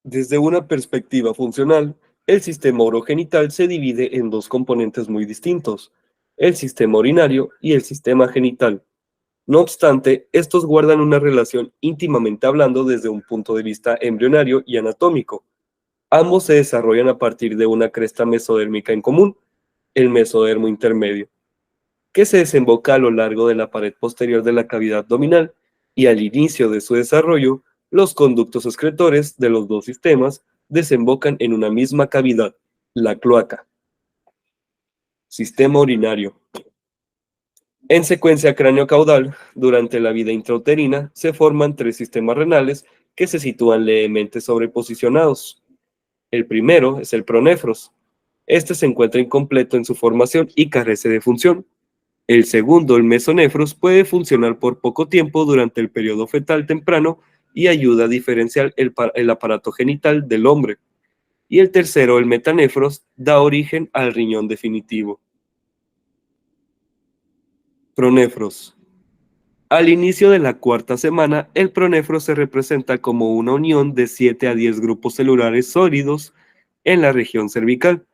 Desde una perspectiva funcional, el sistema urogenital se divide en dos componentes muy distintos, el sistema urinario y el sistema genital. No obstante, estos guardan una relación íntimamente hablando desde un punto de vista embrionario y anatómico. Ambos se desarrollan a partir de una cresta mesodérmica en común, el mesodermo intermedio, que se desemboca a lo largo de la pared posterior de la cavidad abdominal, y al inicio de su desarrollo, los conductos excretores de los dos sistemas desembocan en una misma cavidad, la cloaca. Sistema urinario. En secuencia cráneo-caudal, durante la vida intrauterina, se forman tres sistemas renales que se sitúan levemente sobreposicionados. El primero es el pronéfros. Este se encuentra incompleto en su formación y carece de función. El segundo, el mesonefros, puede funcionar por poco tiempo durante el periodo fetal temprano y ayuda a diferenciar el aparato genital del hombre. Y el tercero, el metanefros, da origen al riñón definitivo. Pronéfros. Al inicio de la cuarta semana, el pronéfros se representa como una unión de 7 a 10 grupos celulares sólidos en la región cervical.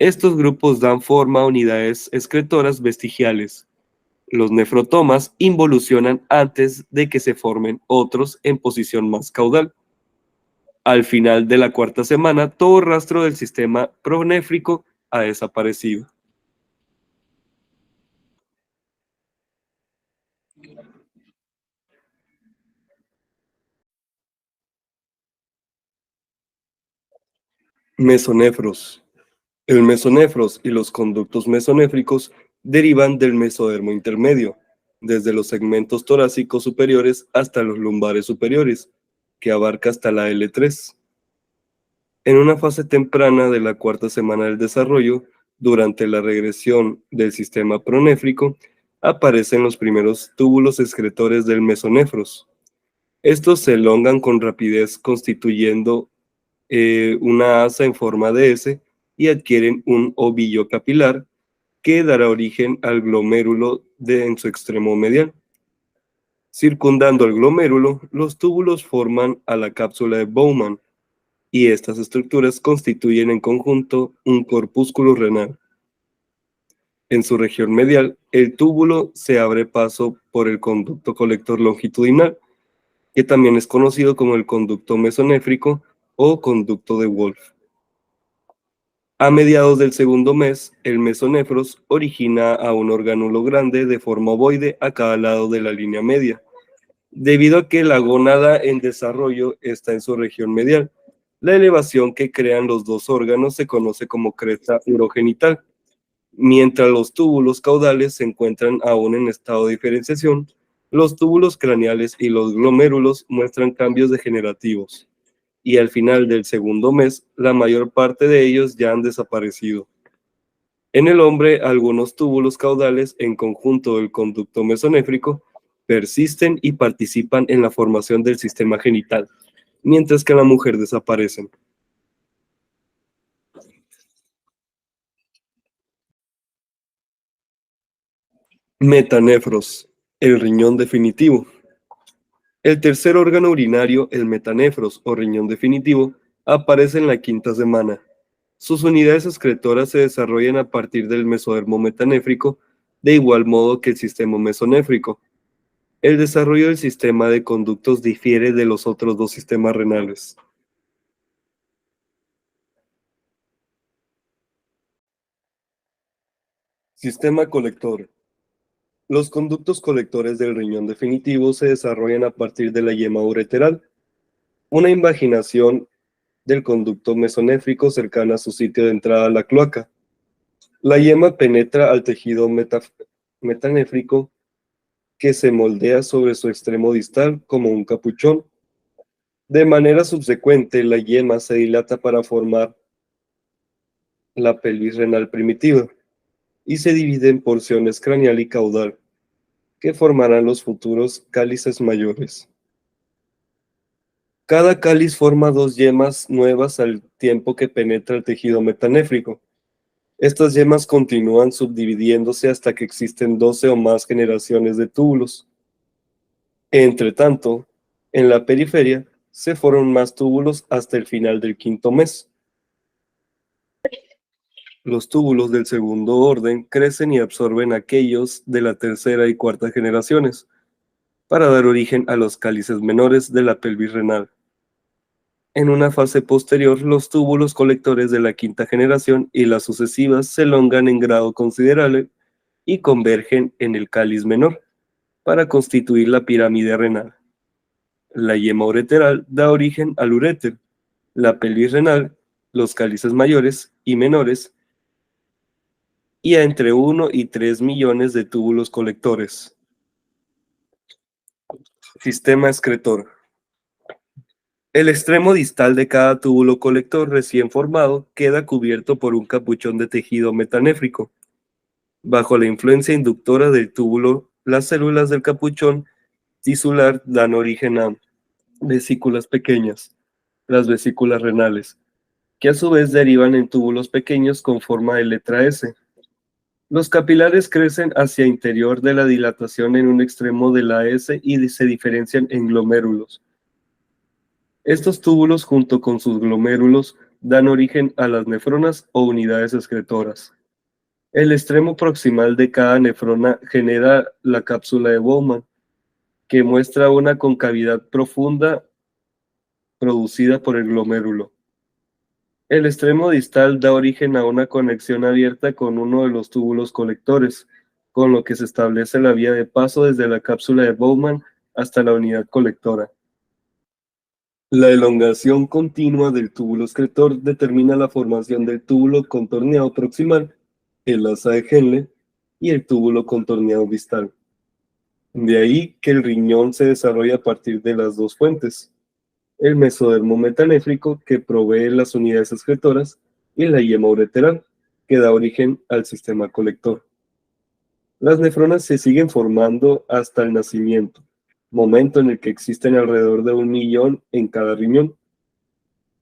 Estos grupos dan forma a unidades excretoras vestigiales. Los nefrotomas involucionan antes de que se formen otros en posición más caudal. Al final de la cuarta semana, todo rastro del sistema pronéfrico ha desaparecido. Mesonefros. El mesonefros y los conductos mesonéfricos derivan del mesodermo intermedio, desde los segmentos torácicos superiores hasta los lumbares superiores, que abarca hasta la L3. En una fase temprana de la cuarta semana del desarrollo, durante la regresión del sistema pronéfrico, aparecen los primeros túbulos excretores del mesonefros. Estos se elongan con rapidez constituyendo una asa en forma de S y adquieren un ovillo capilar que dará origen al glomérulo en su extremo medial. Circundando el glomérulo, los túbulos forman a la cápsula de Bowman, y estas estructuras constituyen en conjunto un corpúsculo renal. En su región medial, el túbulo se abre paso por el conducto colector longitudinal, que también es conocido como el conducto mesonéfrico o conducto de Wolff. A mediados del segundo mes, el mesonefros origina a un orgánulo grande de forma ovoide a cada lado de la línea media, debido a que la gónada en desarrollo está en su región medial. La elevación que crean los dos órganos se conoce como cresta urogenital. Mientras los túbulos caudales se encuentran aún en estado de diferenciación, los túbulos craneales y los glomérulos muestran cambios degenerativos, y al final del segundo mes, la mayor parte de ellos ya han desaparecido. En el hombre, algunos túbulos caudales, en conjunto del conducto mesonéfrico, persisten y participan en la formación del sistema genital, mientras que en la mujer desaparecen. Metanefros, el riñón definitivo. El tercer órgano urinario, el metanefros o riñón definitivo, aparece en la quinta semana. Sus unidades excretoras se desarrollan a partir del mesodermo metanéfrico, de igual modo que el sistema mesonéfrico. El desarrollo del sistema de conductos difiere de los otros dos sistemas renales. Sistema colector. Los conductos colectores del riñón definitivo se desarrollan a partir de la yema ureteral, una invaginación del conducto mesonéfrico cercana a su sitio de entrada a la cloaca. La yema penetra al tejido metanéfrico, que se moldea sobre su extremo distal como un capuchón. De manera subsecuente, la yema se dilata para formar la pelvis renal primitiva y se divide en porciones craneal y caudal, que formarán los futuros cálices mayores. Cada cáliz forma dos yemas nuevas al tiempo que penetra el tejido metanéfrico. Estas yemas continúan subdividiéndose hasta que existen 12 o más generaciones de túbulos. Entre tanto, en la periferia se forman más túbulos hasta el final del quinto mes. Los túbulos del segundo orden crecen y absorben aquellos de la tercera y cuarta generaciones, para dar origen a los cálices menores de la pelvis renal. En una fase posterior, los túbulos colectores de la quinta generación y las sucesivas se elongan en grado considerable y convergen en el cáliz menor para constituir la pirámide renal. La yema ureteral da origen al uréter, la pelvis renal, los cálices mayores y menores, y a entre 1 y 3 millones de túbulos colectores. Sistema excretor. El extremo distal de cada túbulo colector recién formado queda cubierto por un capuchón de tejido metanéfrico. Bajo la influencia inductora del túbulo, las células del capuchón tisular dan origen a vesículas pequeñas, las vesículas renales, que a su vez derivan en túbulos pequeños con forma de letra S. Los capilares crecen hacia interior de la dilatación en un extremo de la S y se diferencian en glomérulos. Estos túbulos, junto con sus glomérulos, dan origen a las nefronas o unidades excretoras. El extremo proximal de cada nefrona genera la cápsula de Bowman, que muestra una concavidad profunda producida por el glomérulo. El extremo distal da origen a una conexión abierta con uno de los túbulos colectores, con lo que se establece la vía de paso desde la cápsula de Bowman hasta la unidad colectora. La elongación continua del túbulo excretor determina la formación del túbulo contorneado proximal, el asa de Henle, y el túbulo contorneado distal. De ahí que el riñón se desarrolla a partir de las dos fuentes, el mesodermo metanéfrico, que provee las unidades excretoras, y la yema ureteral, que da origen al sistema colector. Las nefronas se siguen formando hasta el nacimiento, momento en el que existen alrededor de 1 millón en cada riñón.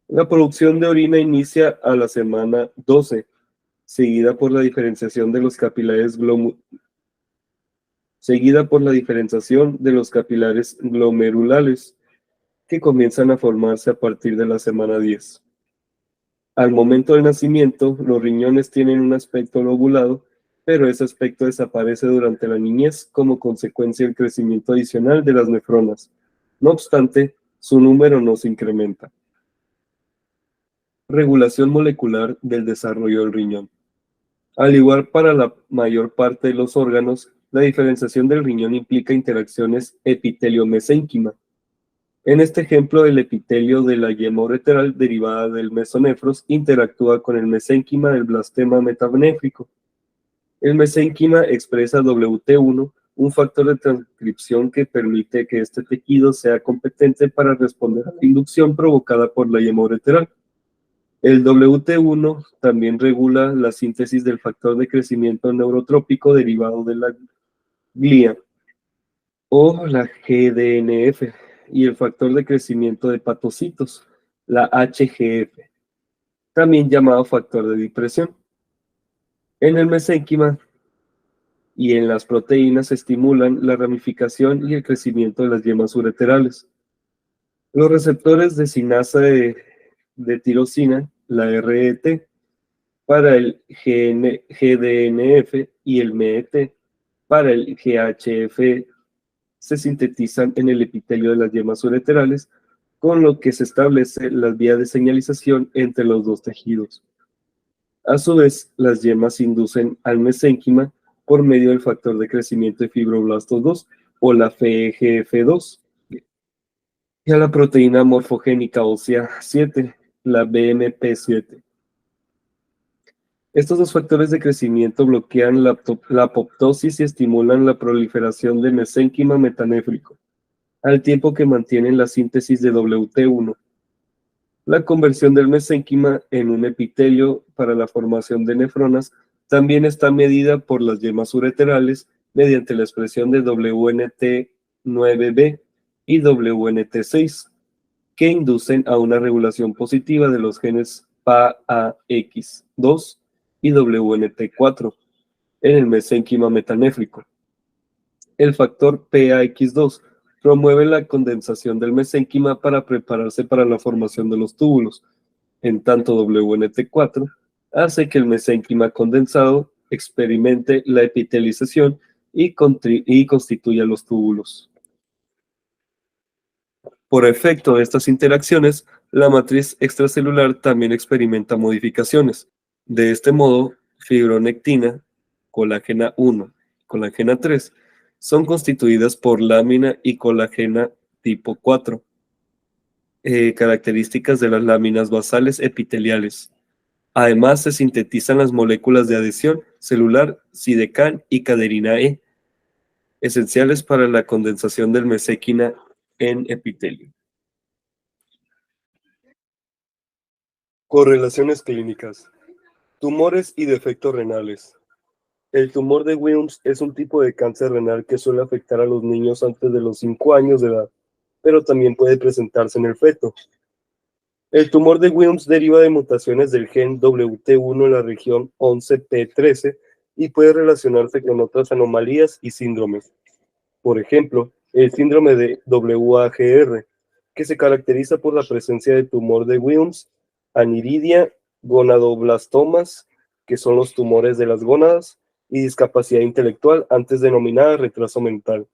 La producción de orina inicia a la semana 12, seguida por la diferenciación de los capilares glomerulares, que comienzan a formarse a partir de la semana 10. Al momento del nacimiento, los riñones tienen un aspecto lobulado, pero ese aspecto desaparece durante la niñez como consecuencia del crecimiento adicional de las nefronas. No obstante, su número no se incrementa. Regulación molecular del desarrollo del riñón. Al igual para la mayor parte de los órganos, la diferenciación del riñón implica interacciones epitelio-mesénquima. En este ejemplo, el epitelio de la yema ureteral derivada del mesonefros interactúa con el mesénquima del blastema metanéfrico. El mesénquima expresa WT1, un factor de transcripción que permite que este tejido sea competente para responder a la inducción provocada por la yema ureteral. El WT1 también regula la síntesis del factor de crecimiento neurotrópico derivado de la glía, o la GDNF, y el factor de crecimiento de hepatocitos, la HGF, también llamado factor de dispersión. En el mesénquima y en las proteínas se estimulan la ramificación y el crecimiento de las yemas ureterales. Los receptores de sinasa de tirosina, la RET, para el GDNF y el MET para el GHF se sintetizan en el epitelio de las yemas ureterales, con lo que se establece la vía de señalización entre los dos tejidos. A su vez, las yemas inducen al mesénquima por medio del factor de crecimiento de fibroblastos 2 o la FGF2 y a la proteína morfogénica ósea 7, la BMP7. Estos dos factores de crecimiento bloquean la apoptosis y estimulan la proliferación de mesénquima metanéfrico, al tiempo que mantienen la síntesis de WT1. La conversión del mesénquima en un epitelio para la formación de nefronas también está medida por las yemas ureterales mediante la expresión de WNT9B y WNT6, que inducen a una regulación positiva de los genes PAX2 y WNT4 en el mesénquima metanéfrico. El factor PAX2 Promueve la condensación del mesénquima para prepararse para la formación de los túbulos. En tanto, WNT4 hace que el mesénquima condensado experimente la epitelización y constituya los túbulos. Por efecto de estas interacciones, la matriz extracelular también experimenta modificaciones. De este modo, fibronectina, colágena 1, colágena 3, son constituidas por lámina y colágena tipo 4, características de las láminas basales epiteliales. Además, se sintetizan las moléculas de adhesión celular sidecan y caderina E, esenciales para la condensación del mesénquima en epitelio. Correlaciones clínicas. Tumores y defectos renales. El tumor de Wilms es un tipo de cáncer renal que suele afectar a los niños antes de los 5 años de edad, pero también puede presentarse en el feto. El tumor de Wilms deriva de mutaciones del gen WT1 en la región 11p13 y puede relacionarse con otras anomalías y síndromes. Por ejemplo, el síndrome de WAGR, que se caracteriza por la presencia de tumor de Wilms, aniridia, gonadoblastomas, que son los tumores de las gónadas, y discapacidad intelectual, antes denominada retraso mental.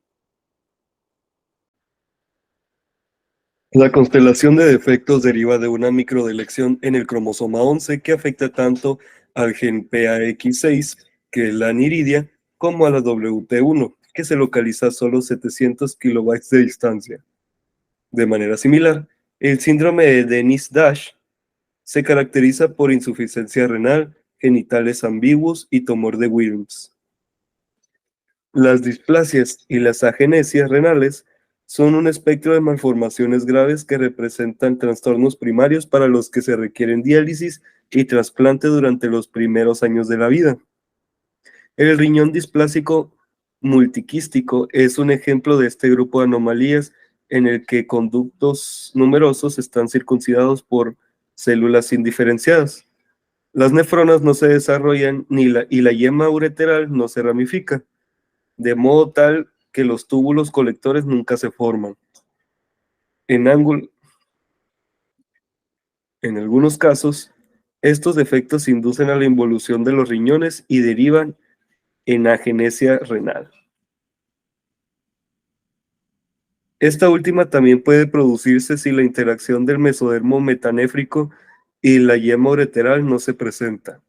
La constelación de defectos deriva de una microdelección en el cromosoma 11 que afecta tanto al gen PAX6, que es la aniridia, como a la WT1, que se localiza a solo 700 kilobytes de distancia. De manera similar, el síndrome de Dennis-Dash se caracteriza por insuficiencia renal, genitales ambiguos y tumor de Wilms. Las displasias y las agenesias renales son un espectro de malformaciones graves que representan trastornos primarios para los que se requieren diálisis y trasplante durante los primeros años de la vida. El riñón displásico multiquístico es un ejemplo de este grupo de anomalías en el que conductos numerosos están circuncidados por células indiferenciadas. Las nefronas no se desarrollan y la yema ureteral no se ramifica, de modo tal que los túbulos colectores nunca se forman. En algunos casos, estos defectos inducen a la involución de los riñones y derivan en agenesia renal. Esta última también puede producirse si la interacción del mesodermo metanéfrico y la yema ureteral no se presenta.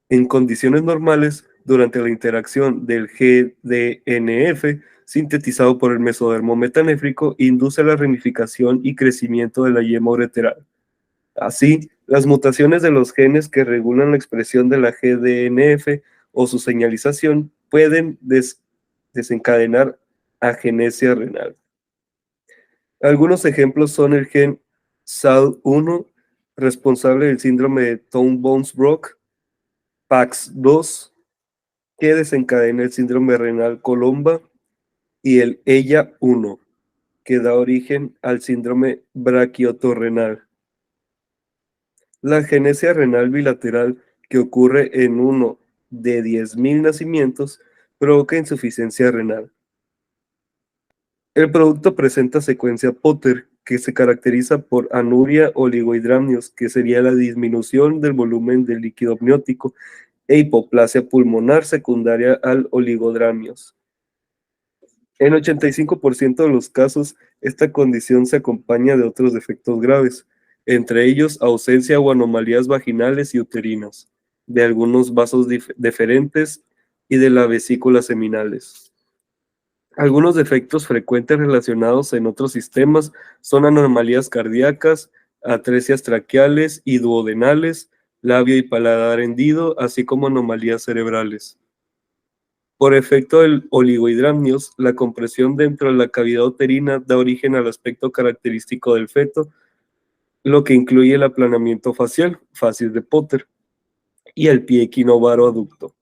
En condiciones normales, durante la interacción del GDNF, sintetizado por el mesodermo metanéfrico, induce la ramificación y crecimiento de la yema ureteral. Así, las mutaciones de los genes que regulan la expresión de la GDNF o su señalización pueden desencadenar agenesia renal. Algunos ejemplos son el gen SAL1, responsable del síndrome de Towne-Bones-Brock, PAX2, que desencadena el síndrome renal colomba, y el EYA1, que da origen al síndrome braquiotorrenal. La agenesia renal bilateral, que ocurre en 1 de 10.000 nacimientos, provoca insuficiencia renal. El producto presenta secuencia Potter, que se caracteriza por anuria oligohidramnios, que sería la disminución del volumen del líquido amniótico, e hipoplasia pulmonar secundaria al oligodramios. En 85% de los casos, esta condición se acompaña de otros defectos graves, entre ellos ausencia o anomalías vaginales y uterinas, de algunos vasos deferentes y de la vesícula seminales. Algunos defectos frecuentes relacionados en otros sistemas son anomalías cardíacas, atresias traqueales y duodenales, labio y paladar hendido, así como anomalías cerebrales. Por efecto del oligohidramnios, la compresión dentro de la cavidad uterina da origen al aspecto característico del feto, lo que incluye el aplanamiento facial, facies de Potter, y el pie equinovaro aducto.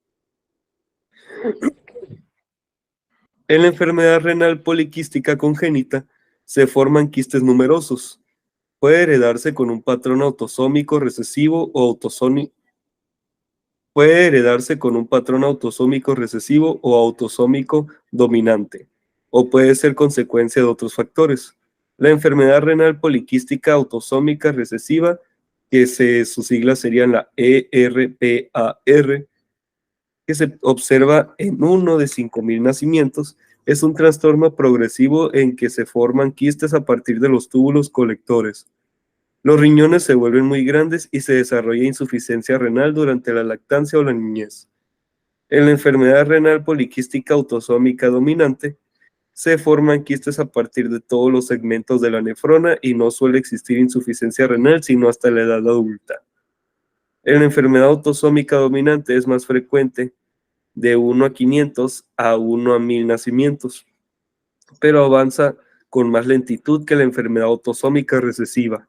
En la enfermedad renal poliquística congénita se forman quistes numerosos. Puede heredarse con un patrón autosómico recesivo o autosómico. Puede heredarse con un patrón autosómico recesivo o autosómico dominante. o puede ser consecuencia de otros factores. La enfermedad renal poliquística autosómica recesiva, sus siglas serían la ERPAR, que se observa en uno de 5.000 nacimientos, es un trastorno progresivo en que se forman quistes a partir de los túbulos colectores. Los riñones se vuelven muy grandes y se desarrolla insuficiencia renal durante la lactancia o la niñez. En la enfermedad renal poliquística autosómica dominante, se forman quistes a partir de todos los segmentos de la nefrona y no suele existir insuficiencia renal sino hasta la edad adulta. En la enfermedad autosómica dominante es más frecuente de 1 a 500 a 1 a 1000 nacimientos, pero avanza con más lentitud que la enfermedad autosómica recesiva.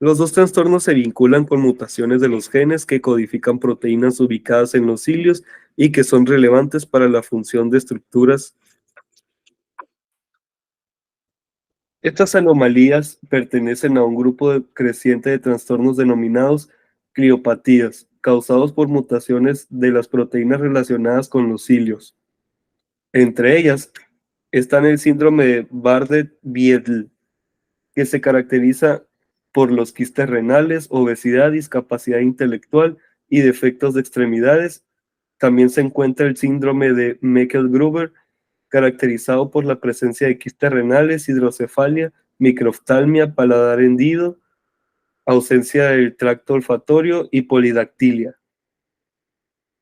Los dos trastornos se vinculan con mutaciones de los genes que codifican proteínas ubicadas en los cilios y que son relevantes para la función de estructuras. Estas anomalías pertenecen a un grupo creciente de trastornos denominados gliopatías, causados por mutaciones de las proteínas relacionadas con los cilios. Entre ellas están el síndrome de Bardet-Biedl, que se caracteriza por los quistes renales, obesidad, discapacidad intelectual y defectos de extremidades. También se encuentra el síndrome de Meckel-Gruber, caracterizado por la presencia de quistes renales, hidrocefalia, microftalmia, paladar hendido, ausencia del tracto olfatorio y polidactilia.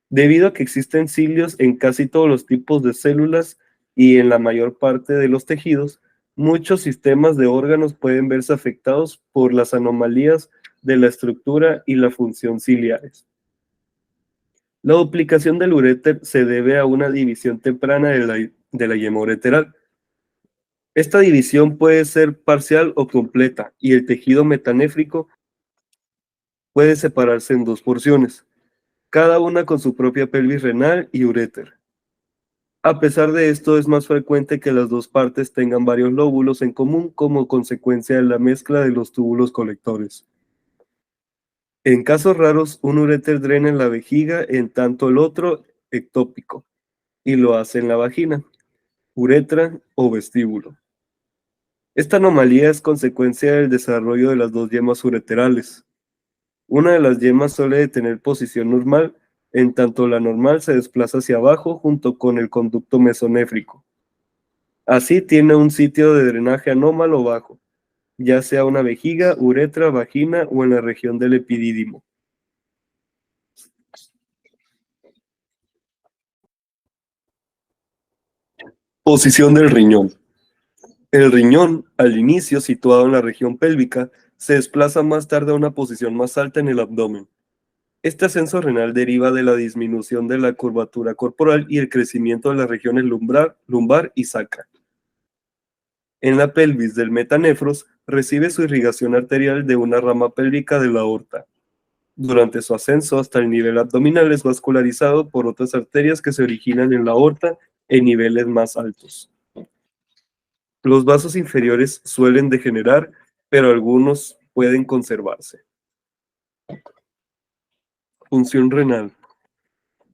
Debido a que existen cilios en casi todos los tipos de células y en la mayor parte de los tejidos, muchos sistemas de órganos pueden verse afectados por las anomalías de la estructura y la función ciliares. La duplicación del uréter se debe a una división temprana de la yema ureteral. Esta división puede ser parcial o completa, y el tejido metanéfrico puede separarse en dos porciones, cada una con su propia pelvis renal y uréter. A pesar de esto, es más frecuente que las dos partes tengan varios lóbulos en común como consecuencia de la mezcla de los túbulos colectores. En casos raros, un uréter drena en la vejiga, en tanto el otro ectópico, y lo hace en la vagina, uretra o vestíbulo. Esta anomalía es consecuencia del desarrollo de las dos yemas ureterales. Una de las yemas suele tener posición normal, en tanto la normal se desplaza hacia abajo junto con el conducto mesonéfrico. Así tiene un sitio de drenaje anómalo bajo, ya sea una vejiga, uretra, vagina o en la región del epidídimo. Posición del riñón. El riñón, al inicio situado en la región pélvica, se desplaza más tarde a una posición más alta en el abdomen. Este ascenso renal deriva de la disminución de la curvatura corporal y el crecimiento de las regiones lumbar y sacra. En la pelvis del metanefros recibe su irrigación arterial de una rama pélvica de la aorta. Durante su ascenso hasta el nivel abdominal es vascularizado por otras arterias que se originan en la aorta en niveles más altos. Los vasos inferiores suelen degenerar, pero algunos pueden conservarse. Función renal.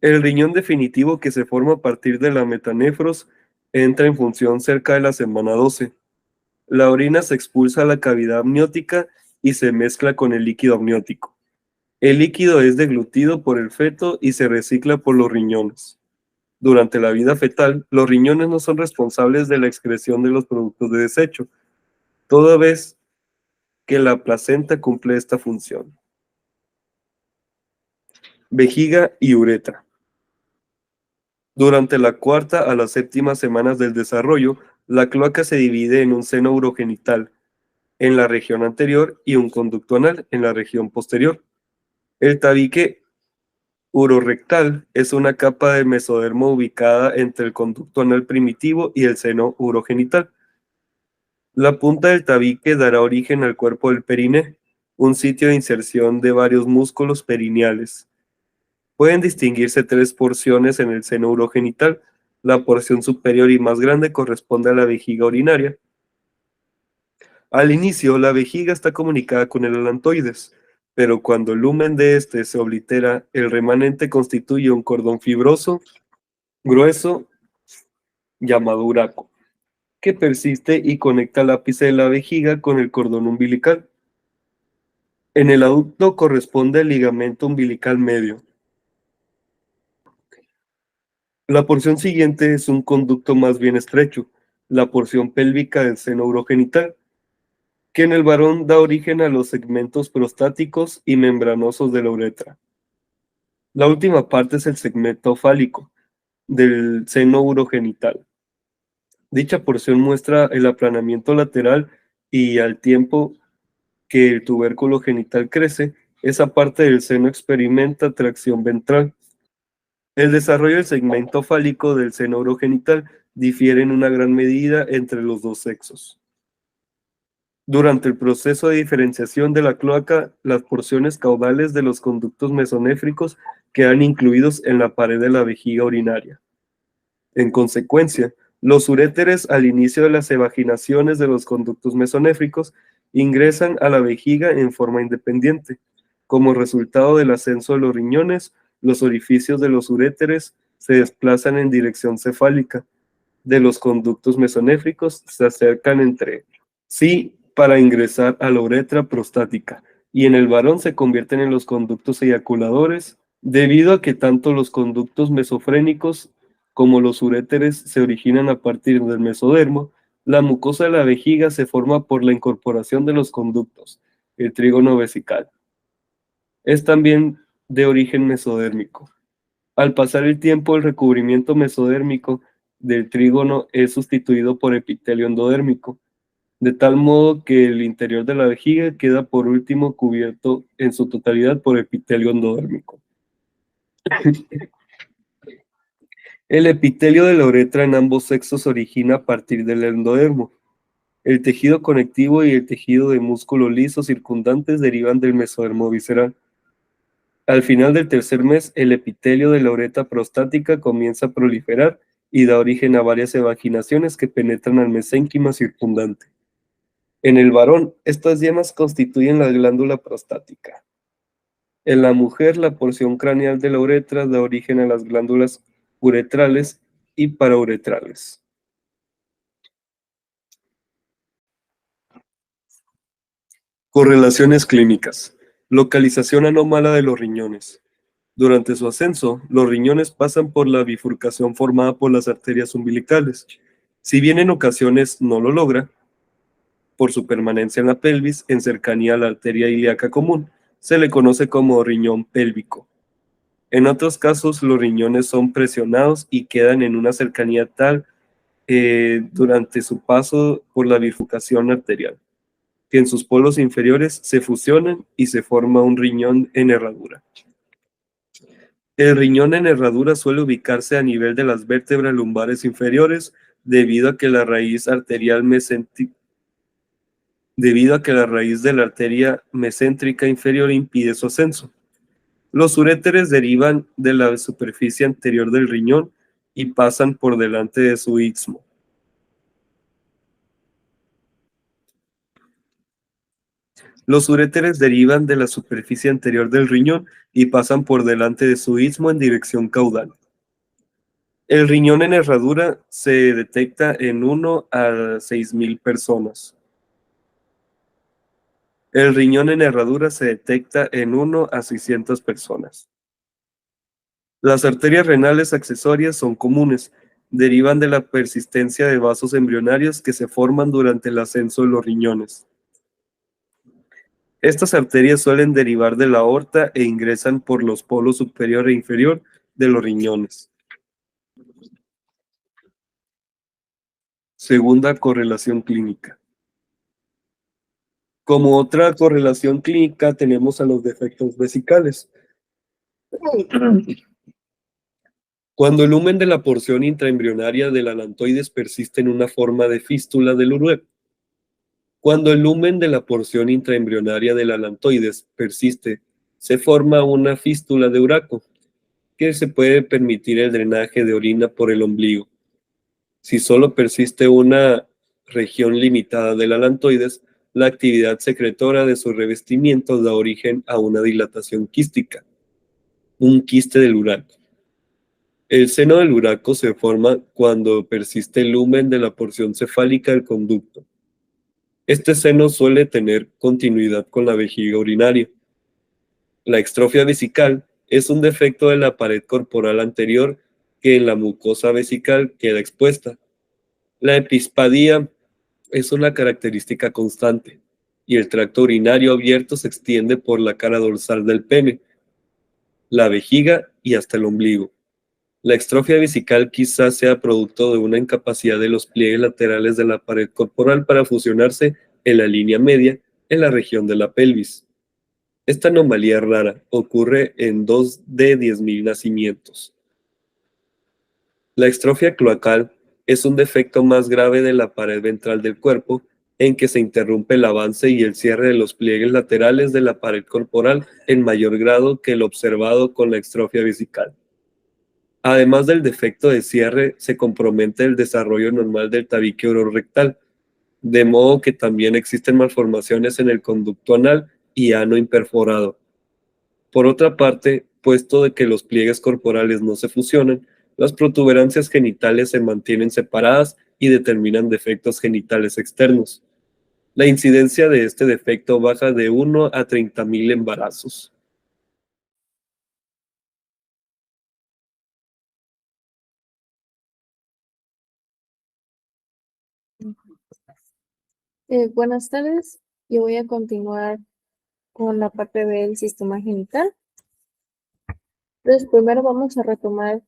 El riñón definitivo, que se forma a partir de la metanefros, entra en función cerca de la semana 12. La orina se expulsa a la cavidad amniótica y se mezcla con el líquido amniótico. El líquido es deglutido por el feto y se recicla por los riñones. Durante la vida fetal, los riñones no son responsables de la excreción de los productos de desecho, toda vez que la placenta cumple esta función. Vejiga y uretra. Durante la cuarta a las séptimas semanas del desarrollo, la cloaca se divide en un seno urogenital en la región anterior y un conducto anal en la región posterior. El tabique urorectal es una capa de mesodermo ubicada entre el conducto anal primitivo y el seno urogenital. La punta del tabique dará origen al cuerpo del periné, un sitio de inserción de varios músculos perineales. Pueden distinguirse tres porciones en el seno urogenital. La porción superior y más grande corresponde a la vejiga urinaria. Al inicio, la vejiga está comunicada con el alantoides, pero cuando el lumen de este se oblitera, el remanente constituye un cordón fibroso, grueso, llamado uraco. que persiste y conecta el ápice de la vejiga con el cordón umbilical. En el adulto corresponde el ligamento umbilical medio. La porción siguiente es un conducto más bien estrecho, la porción pélvica del seno urogenital, que en el varón da origen a los segmentos prostáticos y membranosos de la uretra. La última parte es el segmento fálico del seno urogenital. Dicha porción muestra el aplanamiento lateral y al tiempo que el tubérculo genital crece, esa parte del seno experimenta tracción ventral. El desarrollo del segmento fálico del seno urogenital difiere en una gran medida entre los dos sexos. Durante el proceso de diferenciación de la cloaca, las porciones caudales de los conductos mesonéfricos quedan incluidos en la pared de la vejiga urinaria. En consecuencia, los uréteres al inicio de las evaginaciones de los conductos mesonéfricos ingresan a la vejiga en forma independiente. Como resultado del ascenso de los riñones, los orificios de los uréteres se desplazan en dirección cefálica. De los conductos mesonéfricos se acercan entre sí para ingresar a la uretra prostática, y en el varón se convierten en los conductos eyaculadores, debido a que tanto los conductos mesofrénicos como los uréteres se originan a partir del mesodermo. La mucosa de la vejiga se forma por la incorporación de los conductos, el trígono vesical. Es también de origen mesodérmico. Al pasar el tiempo, el recubrimiento mesodérmico del trígono es sustituido por epitelio endodérmico, de tal modo que el interior de la vejiga queda por último cubierto en su totalidad por epitelio endodérmico. El epitelio de la uretra en ambos sexos se origina a partir del endodermo. El tejido conectivo y el tejido de músculo liso circundantes derivan del mesodermo visceral. Al final del tercer mes, el epitelio de la uretra prostática comienza a proliferar y da origen a varias evaginaciones que penetran al mesénquima circundante. En el varón, estas yemas constituyen la glándula prostática. En la mujer, la porción craneal de la uretra da origen a las glándulas uretrales y parauretrales. Correlaciones clínicas. Localización anómala de los riñones. Durante su ascenso, los riñones pasan por la bifurcación formada por las arterias umbilicales. Si bien en ocasiones no lo logra, por su permanencia en la pelvis, en cercanía a la arteria ilíaca común, se le conoce como riñón pélvico. En otros casos, los riñones son presionados y quedan en una cercanía tal durante su paso por la bifurcación arterial, que en sus polos inferiores se fusionan y se forma un riñón en herradura. El riñón en herradura suele ubicarse a nivel de las vértebras lumbares inferiores debido a que la raíz de la arteria meséntrica inferior impide su ascenso. Los uréteres derivan de la superficie anterior del riñón y pasan por delante de su istmo. Los uréteres derivan de la superficie anterior del riñón y pasan por delante de su istmo en dirección caudal. El riñón en herradura se detecta en 1 a 6.000 personas. El riñón en herradura se detecta en 1 a 600 personas. Las arterias renales accesorias son comunes, derivan de la persistencia de vasos embrionarios que se forman durante el ascenso de los riñones. Estas arterias suelen derivar de la aorta e ingresan por los polos superior e inferior de los riñones. Segunda correlación clínica. Como otra correlación clínica tenemos a los defectos vesicales. Cuando el lumen de la porción intraembrionaria del alantoides persiste en una forma de fístula del ureter. Cuando el lumen de la porción intraembrionaria del alantoides persiste, se forma una fístula de uraco, que se puede permitir el drenaje de orina por el ombligo. Si solo persiste una región limitada del alantoides, la actividad secretora de su revestimiento da origen a una dilatación quística, un quiste del uraco. El seno del uraco se forma cuando persiste el lumen de la porción cefálica del conducto. Este seno suele tener continuidad con la vejiga urinaria. La extrofia vesical es un defecto de la pared corporal anterior que en la mucosa vesical queda expuesta. La epispadía es una característica constante y el tracto urinario abierto se extiende por la cara dorsal del pene, la vejiga y hasta el ombligo. La extrofia vesical quizás sea producto de una incapacidad de los pliegues laterales de la pared corporal para fusionarse en la línea media en la región de la pelvis. Esta anomalía rara ocurre en 2 de 10.000 nacimientos. La extrofia cloacal es un defecto más grave de la pared ventral del cuerpo en que se interrumpe el avance y el cierre de los pliegues laterales de la pared corporal en mayor grado que el observado con la extrofia vesical. Además del defecto de cierre, se compromete el desarrollo normal del tabique urorectal, de modo que también existen malformaciones en el conducto anal y ano imperforado. Por otra parte, puesto de que los pliegues corporales no se fusionan, las protuberancias genitales se mantienen separadas y determinan defectos genitales externos. La incidencia de este defecto baja de 1 a 30.000 embarazos. Buenas tardes, yo voy a continuar con la parte del sistema genital. Entonces, primero vamos a retomar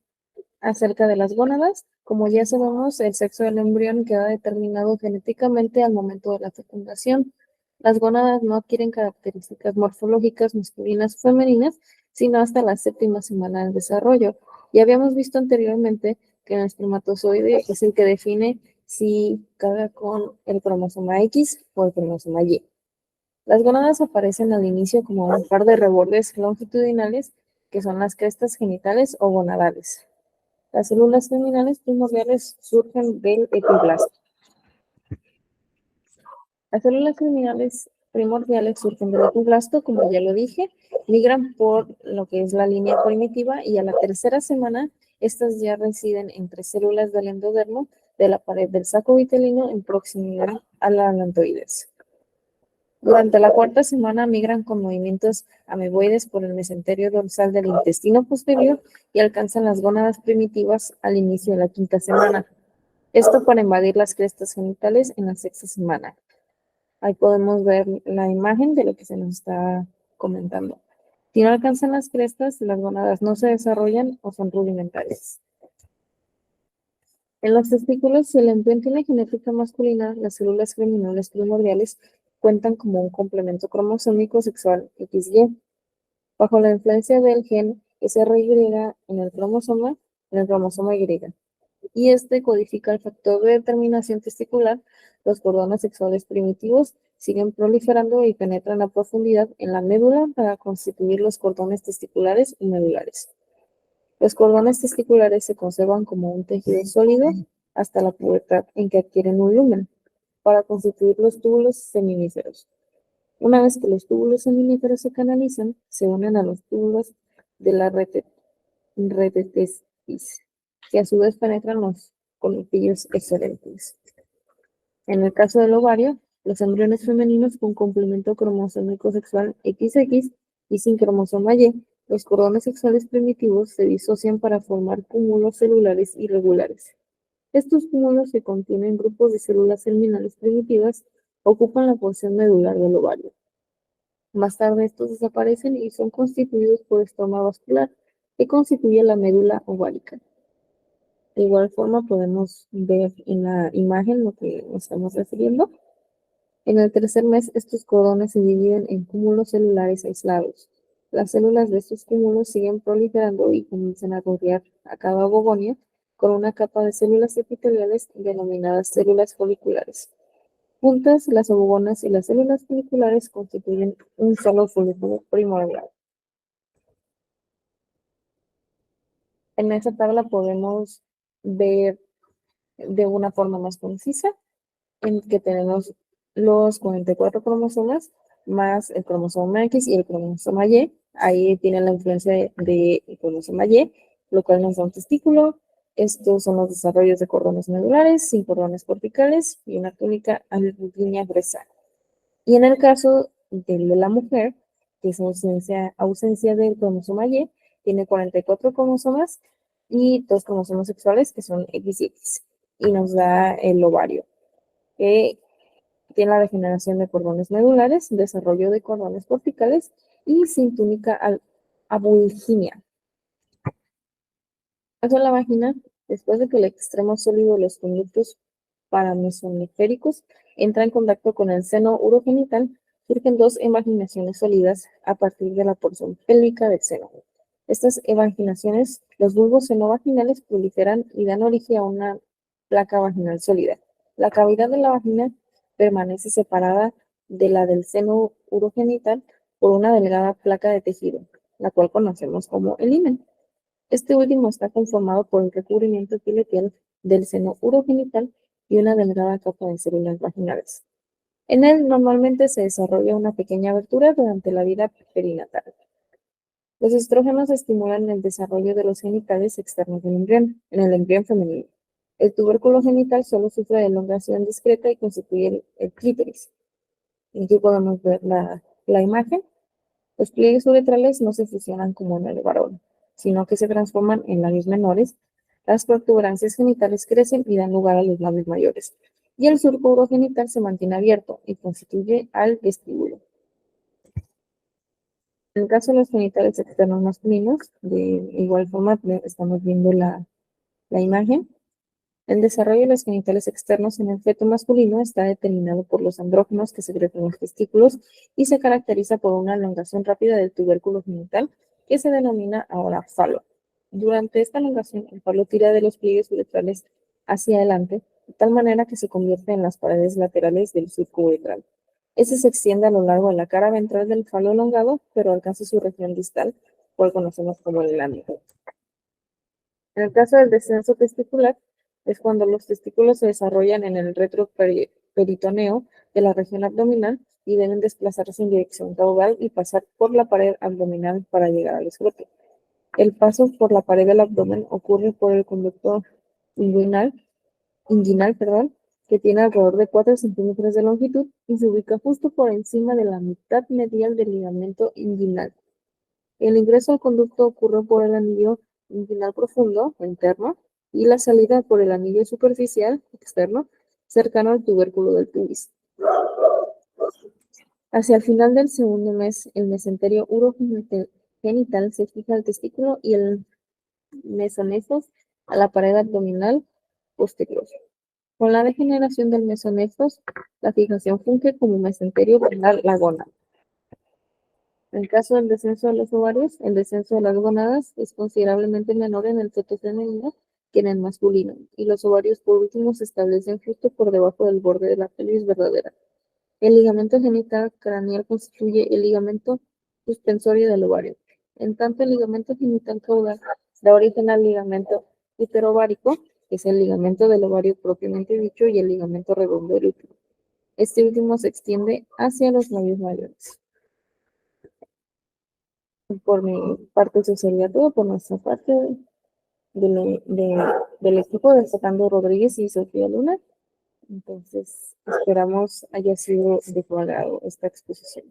acerca de las gónadas. Como ya sabemos, el sexo del embrión queda determinado genéticamente al momento de la fecundación. Las gónadas no adquieren características morfológicas masculinas o femeninas, sino hasta la 7ª semana del desarrollo. Ya habíamos visto anteriormente que el espermatozoide es el que define si carga con el cromosoma X o el cromosoma Y. Las gónadas aparecen al inicio como un par de rebordes longitudinales que son las crestas genitales o gonadales. Las células terminales primordiales surgen del epiblasto. Las células terminales primordiales surgen del epiblasto, como ya lo dije, migran por lo que es la línea primitiva y a la 3ª semana estas ya residen entre células del endodermo de la pared del saco vitelino en proximidad a la alantoides. Durante la 4ª semana migran con movimientos ameboides por el mesenterio dorsal del intestino posterior y alcanzan las gónadas primitivas al inicio de la 5ª semana. Esto para invadir las crestas genitales en la 6ª semana. Ahí podemos ver la imagen de lo que se nos está comentando. Si no alcanzan las crestas, las gónadas no se desarrollan o son rudimentarias. En los testículos, si el embrión tiene genética masculina, las células germinales primordiales cuentan como un complemento cromosómico sexual XY. Bajo la influencia del gen SRY en el cromosoma Y, y este codifica el factor de determinación testicular, los cordones sexuales primitivos siguen proliferando y penetran a profundidad en la médula para constituir los cordones testiculares y medulares. Los cordones testiculares se conservan como un tejido sólido hasta la pubertad en que adquieren un lumen para constituir los túbulos seminíferos. Una vez que los túbulos seminíferos se canalizan, se unen a los túbulos de la retetestis, que a su vez penetran los colmillos excelentes. En el caso del ovario, los embriones femeninos con complemento cromosómico sexual XX y sin cromosoma Y, los cordones sexuales primitivos se disocian para formar cúmulos celulares irregulares. Estos cúmulos, que contienen grupos de células seminales primitivas, ocupan la porción medular del ovario. Más tarde estos desaparecen y son constituidos por estroma vascular, que constituye la médula ovárica. De igual forma podemos ver en la imagen lo que nos estamos refiriendo. En el 3er mes, estos cordones se dividen en cúmulos celulares aislados. Las células de estos cúmulos siguen proliferando y comienzan a rodear a cada ovogonio con una capa de células epiteliales denominadas células foliculares. Juntas, las ovogonas y las células foliculares constituyen un solo folículo primordial. En esta tabla podemos ver de una forma más concisa en que tenemos los 44 cromosomas más el cromosoma X y el cromosoma Y. Ahí tiene la influencia del cromosoma Y. lo cual nos da un testículo. Estos son los desarrollos de cordones medulares, sin cordones corticales y una túnica albuginea gruesa. Y en el caso de la mujer, que es ausencia del cromosoma Y, tiene 44 cromosomas y 2 cromosomas sexuales que son X y X. Y nos da el ovario, que tiene la degeneración de cordones medulares, desarrollo de cordones corticales y sin túnica abulgínea. Hacia la vagina, después de que el extremo sólido de los conductos paramesoneféricos entra en contacto con el seno urogenital, surgen dos evaginaciones sólidas a partir de la porción pélvica del seno. Estas evaginaciones, los bulbos senovaginales proliferan y dan origen a una placa vaginal sólida. La cavidad de la vagina permanece separada de la del seno urogenital por una delgada placa de tejido, la cual conocemos como el himen. Este último está conformado por el recubrimiento epitelial del seno urogenital y una delgada capa de células vaginales. En él normalmente se desarrolla una pequeña abertura durante la vida perinatal. Los estrógenos estimulan el desarrollo de los genitales externos del embrión, en el embrión femenino. El tubérculo genital solo sufre de elongación discreta y constituye el clítoris. Aquí podemos ver la imagen. Los pliegues uretrales no se fusionan como en el varón, sino que se transforman en labios menores. Las protuberancias genitales crecen y dan lugar a los labios mayores. Y el surco urogenital se mantiene abierto y constituye al vestíbulo. En el caso de los genitales externos masculinos, de igual forma estamos viendo la imagen. El desarrollo de los genitales externos en el feto masculino está determinado por los andrógenos que secretan los testículos y se caracteriza por una elongación rápida del tubérculo genital que se denomina ahora falo. Durante esta elongación, el falo tira de los pliegues uretrales hacia adelante, de tal manera que se convierte en las paredes laterales del surco uretral. Este se extiende a lo largo de la cara ventral del falo elongado, pero alcanza su región distal, cual conocemos como el ano. En el caso del descenso testicular, es cuando los testículos se desarrollan en el retroperitoneo de la región abdominal y deben desplazarse en dirección caudal y pasar por la pared abdominal para llegar al escroto. El paso por la pared del abdomen ocurre por el conducto inguinal, que tiene alrededor de 4 centímetros de longitud y se ubica justo por encima de la mitad medial del ligamento inguinal. El ingreso al conducto ocurre por el anillo inguinal profundo, interno, y la salida por el anillo superficial, externo, cercano al tubérculo del pubis. Hacia el final del segundo mes, el mesenterio urogenital se fija al testículo y el mesonefros a la pared abdominal posterior. Con la degeneración del mesonefros, la fijación funge como mesenterio renal la gónada. En el caso del descenso de los ovarios, el descenso de las gónadas es considerablemente menor en el feto femenino que en el masculino, y los ovarios por último se establecen justo por debajo del borde de la pelvis verdadera. El ligamento genital craneal constituye el ligamento suspensorio del ovario. En tanto, el ligamento genital caudal da origen al ligamento uterovárico, que es el ligamento del ovario propiamente dicho, y el ligamento redondo del útero. Este último se extiende hacia los labios mayores. Por mi parte, eso sería todo por nuestra parte del equipo, destacando Rodríguez y Sofía Luna. Entonces, esperamos haya sido de tu agrado esta exposición.